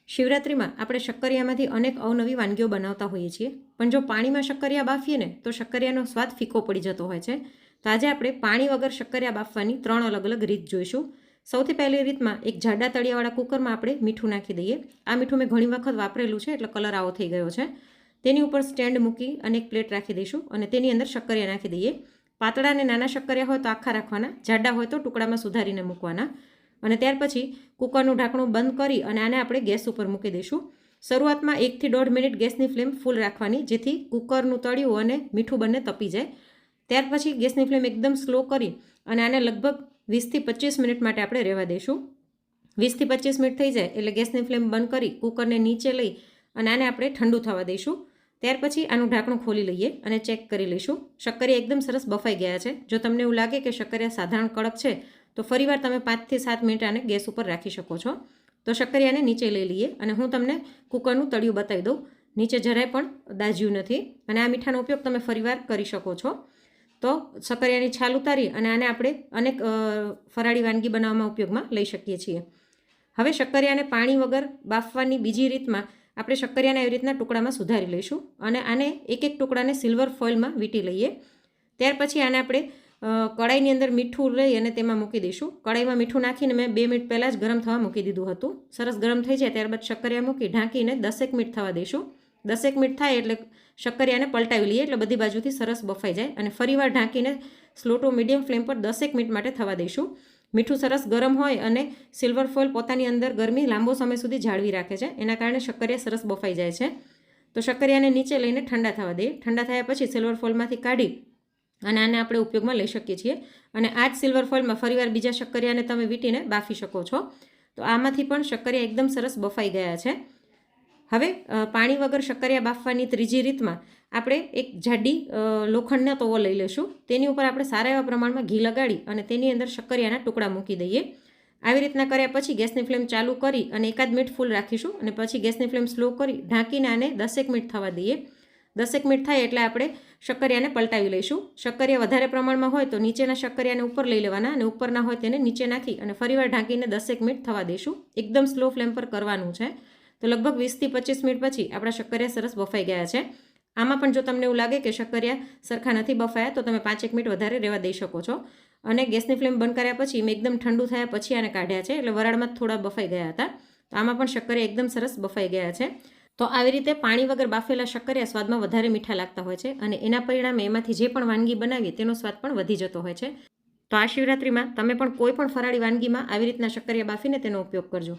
શિવરાત્રિમાં આપણે શક્કરિયામાંથી અનેક અવનવી વાનગીઓ બનાવતા હોઈએ છીએ, પણ જો પાણીમાં શક્કરિયા બાફીએ ને તો શક્કરિયાનો સ્વાદ ફીકો પડી જતો હોય છે. તો આજે આપણે પાણી વગર શક્કરિયા બાફવાની 3 અલગ અલગ રીત જોઈશું. સૌથી પહેલી રીતમાં એક જાડા તળિયાવાળા કુકરમાં આપણે મીઠું નાખી દઈએ. આ મીઠું મેં ઘણી વખત વાપરેલું છે એટલે કલર આવો થઈ ગયો છે. તેની ઉપર સ્ટેન્ડ મૂકી અને એક પ્લેટ રાખી દઈશું અને તેની અંદર શક્કરિયા નાખી દઈએ. પાતળા અને નાના શક્કરિયા હોય તો આખા રાખવાના, જાડા હોય તો ટુકડામાં સુધારીને મૂકવાના. અને ત્યાર પછી કુકરનું ઢાંકણું બંધ કરી અને આને આપણે ગેસ ઉપર મૂકી દઈશું. શરૂઆતમાં 1 થી 1.5 મિનિટ ગેસની ફ્લેમ ફૂલ રાખવાની, જેથી કુકરનું તળિયું અને મીઠું બંને તપી જાય. ત્યાર પછી ગેસની ફ્લેમ એકદમ સ્લો કરી અને આને લગભગ 20 થી 25 મિનિટ માટે આપણે રહેવા દઈશું. 20 થી 25 મિનિટ થઈ જાય એટલે ગેસની ફ્લેમ બંધ કરી કુકરને નીચે લઈ અને આને આપણે ઠંડુ થવા દઈશું. ત્યાર પછી આનું ઢાંકણું ખોલી લઈએ અને ચેક કરી લઈશું. શક્કરિયા એકદમ સરસ બફાઈ ગયા છે. જો તમને એવું લાગે કે શક્કરિયા સાધારણ કડક છે તો ફરીવાર તમે 5 થી 7 મિનિટ આને ગેસ ઉપર રાખી શકો છો. તો શક્કરિયાને નીચે લઈ લઈએ અને હું તમને કુકરનું તળિયું બતાવી દઉં. નીચે જરાય પણ દાઝ્યું નથી અને આ મીઠાનો ઉપયોગ તમે ફરીવાર કરી શકો છો. તો શક્કરિયાની છાલ ઉતારી અને આને આપણે અનેક ફરાળી વાનગી બનાવવામાં ઉપયોગમાં લઈ શકીએ છીએ. હવે શક્કરિયાને પાણી વગર બાફવાની બીજી રીતમાં આપણે શક્કરિયાને એવી રીતના ટુકડામાં સુધારી લઈશું અને આને એક એક ટુકડાને સિલ્વર ફોઇલમાં વીંટી લઈએ. ત્યાર પછી આને આપણે કડાઈની અંદર મીઠું લઈ અને તેમાં મૂકી દઈશું. કડાઈમાં મીઠું નાખીને મેં 2 મિનિટ પહેલાં જ ગરમ થવા મૂકી દીધું હતું. સરસ ગરમ થઈ જાય ત્યારબાદ શક્કરિયા મૂકી ઢાંકીને 10 મિનિટ થવા દઈશું. 10 મિનિટ થાય એટલે શક્કરિયાને પલટાવી લઈએ એટલે બધી બાજુથી સરસ બફાઈ જાય અને ફરીવાર ઢાંકીને સ્લો ટુ મીડિયમ ફ્લેમ પર 10 મિનિટ માટે થવા દઈશું. મીઠું સરસ ગરમ હોય અને સિલ્વર ફોઇલ પોતાની અંદર ગરમી લાંબો સમય સુધી જાળવી રાખે છે, એના કારણે શક્કરિયા સરસ બફાઈ જાય છે. તો શક્કરિયાને નીચે લઈને ઠંડા થવા દઈએ. ઠંડા થયા પછી સિલ્વર ફોઇલમાંથી કાઢી અને આને આપણે ઉપયોગમાં લઈ શકીએ છીએ. અને આ જ સિલ્વર ફોઇલમાં ફરીવાર બીજા શક્કરિયાને તમે વીંટીને બાફી શકો છો. તો આમાંથી પણ શક્કરિયા એકદમ સરસ બફાઈ ગયા છે. હવે પાણી વગર શક્કરિયા બાફવાની ત્રીજી રીતમાં આપણે એક જાડી લોખંડનો તવો લઈ લઈશું. તેની ઉપર આપણે સારા એવા પ્રમાણમાં ઘી લગાડી અને તેની અંદર શક્કરિયાના ટુકડા મૂકી દઈએ. આવી રીતના કર્યા પછી ગેસની ફ્લેમ ચાલુ કરી અને 1 મિનિટ ફૂલ રાખીશું અને પછી ગેસની ફ્લેમ સ્લો કરી ઢાંકીને આને 10 મિનિટ થવા દઈએ. 10 મિનિટ થાય એટલે આપણે શક્કરિયાને પલટાવી લઈશું. શક્કરિયા વધારે પ્રમાણમાં હોય તો નીચેના શક્કરિયાને ઉપર લઈ લેવાના અને ઉપરના હોય તેને નીચે નાખી અને ફરીવાર ઢાંકીને 10 મિનિટ થવા દઈશું. એકદમ સ્લો ફ્લેમ પર કરવાનું છે. તો લગભગ 20 થી 25 મિનિટ પછી આપણા શક્કરિયા સરસ બફાઈ ગયા છે. આમાં પણ જો તમને એવું લાગે કે શક્કરિયા સરખા નથી બફાયા તો તમે 5 મિનિટ વધારે રહેવા દઈ શકો છો. અને ગેસની ફ્લેમ બંધ કર્યા પછી મેં એકદમ ઠંડુ થયા પછી આને કાઢ્યા છે એટલે વરાળમાં થોડા બફાઈ ગયા હતા. તો આમાં પણ શક્કરિયા એકદમ સરસ બફાઈ ગયા છે. તો આવી રીતે પાણી વગર બાફેલા શક્કરિયા સ્વાદમાં વધારે મીઠા લાગતા હોય છે અને એના પરિણામે એમાંથી જે પણ વાનગી બનાવીએ તેનો સ્વાદ પણ વધી જતો હોય છે. તો આ શિવરાત્રિમાં તમે પણ કોઈ પણ ફરાળી વાનગીમાં આવી રીતના શક્કરિયા બાફીને તેનો ઉપયોગ કરજો.